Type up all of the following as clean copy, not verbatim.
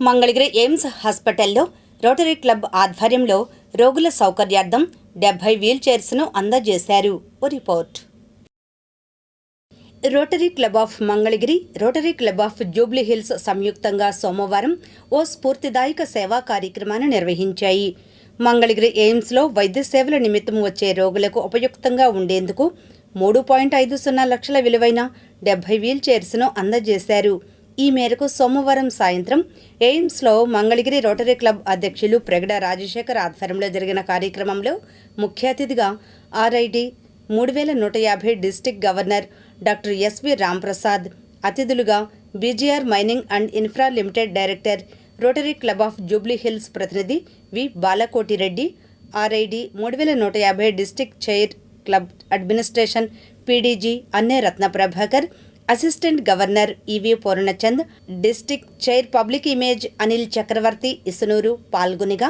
Mangalagiri AIIMS హాస్పిటల్లో rotary club ఆధ్వర్యంలో రోగుల సౌకర్యార్థం 70 వీల్ చైర్స్ను అందజేశారు. Report. Rotary club of Mangalagiri, rotary club of Jubilee hills సంయుక్తంగా సోమవారం ఓ స్ఫూర్తిదాయక సేవా కార్యక్రమాన్ని నిర్వహించాయి. మంగళగిరి ఎయిమ్స్లో వైద్య సేవల నిమిత్తం వచ్చే రోగులకు ఉపయుక్తంగా ఉండేందుకు 3.50 లక్షల విలువైన 70 వీల్ చైర్స్ను అందజేశారు. ఈ మేరకు సోమవారం సాయంత్రం ఎయిమ్స్లో మంగళగిరి రోటరీ క్లబ్ అధ్యక్షులు ప్రగడ రాజశేఖర్ ఆధ్వర్యంలో జరిగిన కార్యక్రమంలో ముఖ్య అతిథిగా RID 3150 district governor doctor SV Ramprasad, అతిథులుగా BGR mining and infra limited director, rotary club of Jubilee Hills ప్రతినిధి V Balakotireddy, RID 3150 district chair club administration PDG Anne Ratna Prabhakar, assistant governor EV Purnachand, district chair public image Anil Chakravarthi Isunuru పాల్గొనిగా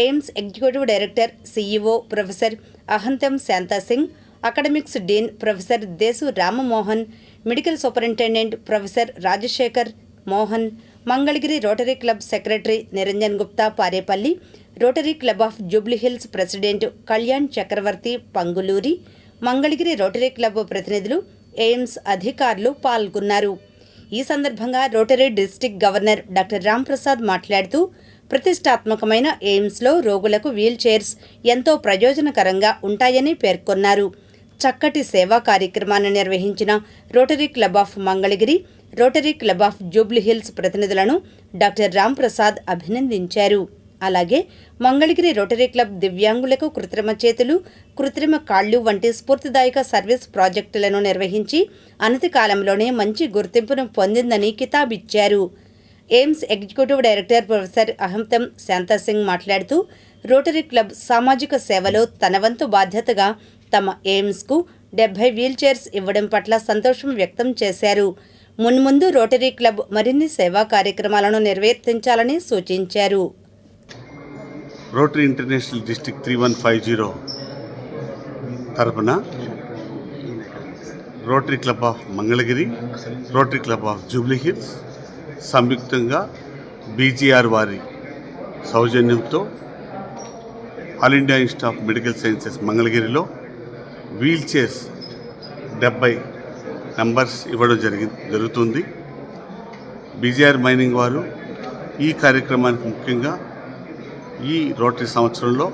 AIIMS executive director CEO professor Ahantham Shantasingh, academics dean professor Desu Ramamohan, medical superintendent professor Rajasekhar Mohan, Mangalagiri rotary club secretary Niranjan Gupta Parepalli, rotary club of Jubilee Hills president Kalyan Chakravarthi Panguluri, Mangalagiri rotary club ప్రతినిధులు, ఎయిమ్స్ అధికారులు పాల్గొన్నారు. ఈ సందర్భంగా rotary district governor doctor Ramprasad మాట్లాడుతూ, ప్రతిష్టాత్మకమైన ఎయిమ్స్లో రోగులకు wheel chairs ఎంతో ప్రయోజనకరంగా ఉంటాయని పేర్కొన్నారు. చక్కటి సేవా కార్యక్రమాన్ని నిర్వహించిన rotary club of Mangalagiri, rotary club of Jubilee hills ప్రతినిధులను డాక్టర్ రాంప్రసాద్ అభినందించారు. అలాగే మంగళగిరి రోటరీ క్లబ్ దివ్యాంగులకు కృత్రిమ చేతులు, కృత్రిమ కాళ్లు వంటి స్ఫూర్తిదాయక సర్వీస్ ప్రాజెక్టులను నిర్వహించి అనతి కాలంలోనే మంచి గుర్తింపును పొందిందని కితాబిచ్చారు. AIIMS executive director professor Ahantham Shanta Singh మాట్లాడుతూ, రోటరీ క్లబ్ సామాజిక సేవలో తన వంతు బాధ్యతగా తమ ఎయిమ్స్కు 70 వీల్ చైర్స్ ఇవ్వడం పట్ల సంతోషం వ్యక్తం చేశారు. మున్ముందు రోటరీ క్లబ్ మరిన్ని సేవా కార్యక్రమాలను నిర్వర్తించాలని సూచించారు. రోటరీ ఇంటర్నేషనల్ డిస్ట్రిక్ట్ 3150 తరపున rotary club of Mangalagiri, rotary club of Jubilee hills సంయుక్తంగా బీజీఆర్ వారి సౌజన్యంతో all India institute of medical sciences మంగళగిరిలో వీల్ చైర్స్ 70 నంబర్స్ ఇవ్వడం జరుగుతుంది. బీజీఆర్ మైనింగ్ వారు ఈ కార్యక్రమానికి ముఖ్యంగా ఈ రోటరీ సంవత్సరంలో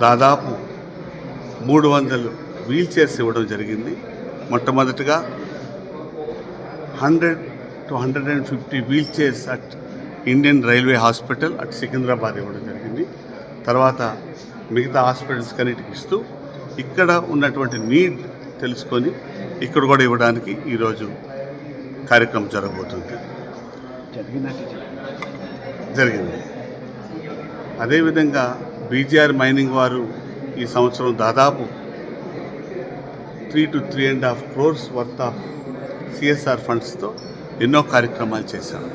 దాదాపు 300 వీల్ చైర్స్ ఇవ్వడం జరిగింది. మొట్టమొదటిగా 100 to 150 wheel chairs at Indian railway hospital at Secunderabad ఇవ్వడం జరిగింది. తర్వాత మిగతా హాస్పిటల్స్ కన్నిటికి ఇస్తూ ఇక్కడ ఉన్నటువంటి నీడ్ తెలుసుకొని ఇక్కడ కూడా ఇవ్వడానికి ఈరోజు కార్యక్రమం జరగబోతుంది. జరిగింది. అదేవిధంగా బీజీఆర్ మైనింగ్ వారు ఈ సంవత్సరం దాదాపు 3 to 3.5 crores worth of CSR ఫండ్స్తో ఎన్నో కార్యక్రమాలు చేశారు.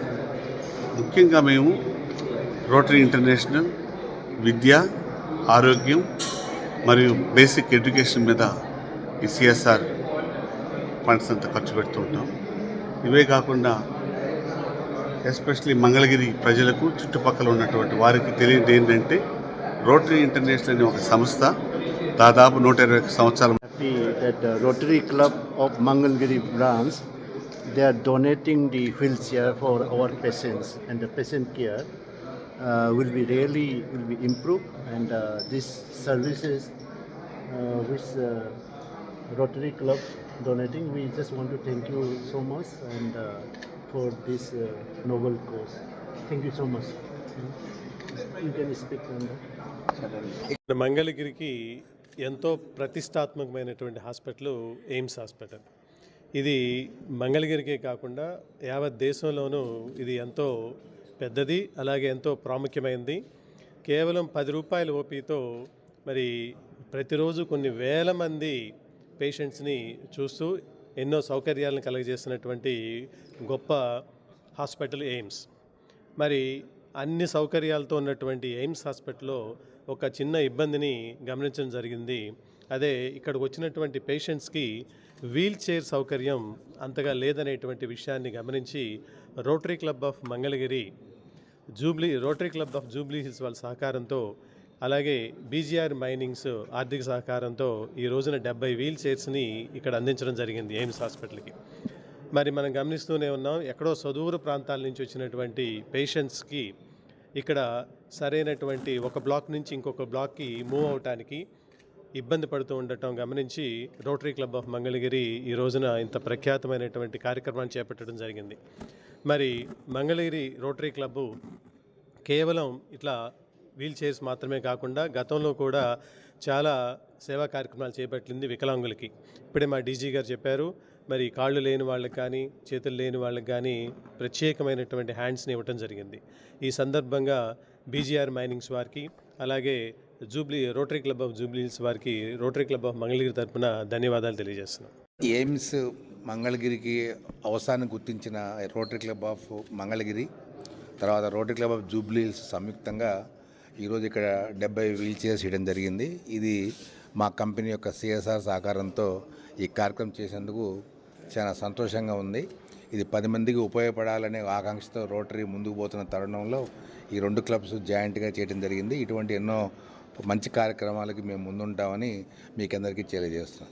ముఖ్యంగా మేము రోటరీ ఇంటర్నేషనల్ విద్య, ఆరోగ్యం మరియు బేసిక్ ఎడ్యుకేషన్ మీద ఈ సిఎస్ఆర్ ఫండ్స్ అంతా ఖర్చు పెడుతూ ఉంటాం. ఇవే కాకుండా ఎస్పెషలీ మంగళగిరి ప్రజలకు, చుట్టుపక్కల ఉన్నటువంటి వారికి తెలియదు ఏంటంటే రోటరీ ఇంటర్నేషనల్ అనే ఒక సంస్థ దాదాపు 120 సంవత్సరాలు. That the Rotary Club of Mangalgiri branch, they are donating the wheelchair for our patients, and the patient care will be improved, and these services which Rotary Club donating, we just want to thank you so much, and for this noble cause. Thank you so much. You can speak on that. మంగళగిరికి ఎంతో ప్రతిష్టాత్మకమైనటువంటి hospital AIIMS hospital. ఇది మంగళగిరికే కాకుండా యావత్ దేశంలోనూ ఇది ఎంతో పెద్దది, అలాగే ఎంతో ప్రాముఖ్యమైనది. కేవలం 10 రూపాయల ఓపీతో మరి ప్రతిరోజు కొన్ని వేల మంది పేషెంట్స్ని చూస్తూ ఎన్నో సౌకర్యాలను కలుగజేస్తున్నటువంటి గొప్ప హాస్పిటల్ ఎయిమ్స్. మరి అన్ని సౌకర్యాలతో ఉన్నటువంటి ఎయిమ్స్ హాస్పిటల్లో ఒక చిన్న ఇబ్బందిని గమనించడం జరిగింది. అదే ఇక్కడికి వచ్చినటువంటి పేషెంట్స్కి వీల్ చైర్ సౌకర్యం అంతగా లేదనేటువంటి విషయాన్ని గమనించి rotary club of Mangalagiri rotary club of Jubilee hills వాళ్ళ సహకారంతో, అలాగే బీజీఆర్ మైనింగ్స్ ఆర్థిక సహకారంతో ఈ రోజున 70 వీల్ చైర్స్ని ఇక్కడ అందించడం జరిగింది ఎయిమ్స్ హాస్పిటల్కి. మరి మనం గమనిస్తూనే ఉన్నాం, ఎక్కడో సుదూర ప్రాంతాల నుంచి వచ్చినటువంటి పేషెంట్స్కి ఇక్కడ సరైనటువంటి ఒక బ్లాక్ నుంచి ఇంకొక బ్లాక్కి మూవ్ అవటానికి ఇబ్బంది పడుతూ ఉండటం గమనించి రోటరీ క్లబ్ ఆఫ్ మంగళగిరి ఈ రోజున ఇంత ప్రఖ్యాతమైనటువంటి కార్యక్రమాన్ని చేపట్టడం జరిగింది. మరి మంగళగిరి రోటరీ క్లబ్బు కేవలం ఇట్లా వీల్ చైర్స్ మాత్రమే కాకుండా గతంలో కూడా చాలా సేవా కార్యక్రమాలు చేపట్టింది వికలాంగులకి. ఇప్పుడే మా డీజీ గారు చెప్పారు, మరి కాళ్ళు లేని వాళ్ళకి కానీ చేతులు లేని వాళ్ళకి కానీ ప్రత్యేకమైనటువంటి హ్యాండ్స్ని ఇవ్వటం జరిగింది. ఈ సందర్భంగా బీజీఆర్ మైనింగ్స్ వారికి, అలాగే rotary club of Jubilee hills వారికి రోటరీ క్లబ్ ఆఫ్ మంగళగిరి తరఫున ధన్యవాదాలు తెలియజేస్తున్నాం. ఎయిమ్స్ మంగళగిరికి అవసరాన్ని గుర్తించిన రోటరీ క్లబ్ ఆఫ్ మంగళగిరి, తర్వాత rotary club of Jubilee hills సంయుక్తంగా ఈరోజు ఇక్కడ 70 వీల్ చైర్స్ ఇవ్వడం జరిగింది. ఇది మా కంపెనీ యొక్క సిఎస్ఆర్ సహకారంతో ఈ కార్యక్రమం చేసేందుకు చాలా సంతోషంగా ఉంది. ఇది 10 మందికి ఉపయోగపడాలనే ఆకాంక్షతో రోటరీ ముందుకు పోతున్న తరుణంలో ఈ 2 క్లబ్స్ జాయింట్గా చేయడం జరిగింది. ఇటువంటి ఎన్నో మంచి కార్యక్రమాలకి మేము ముందుంటామని మీకు అందరికీ తెలియజేస్తున్నాం.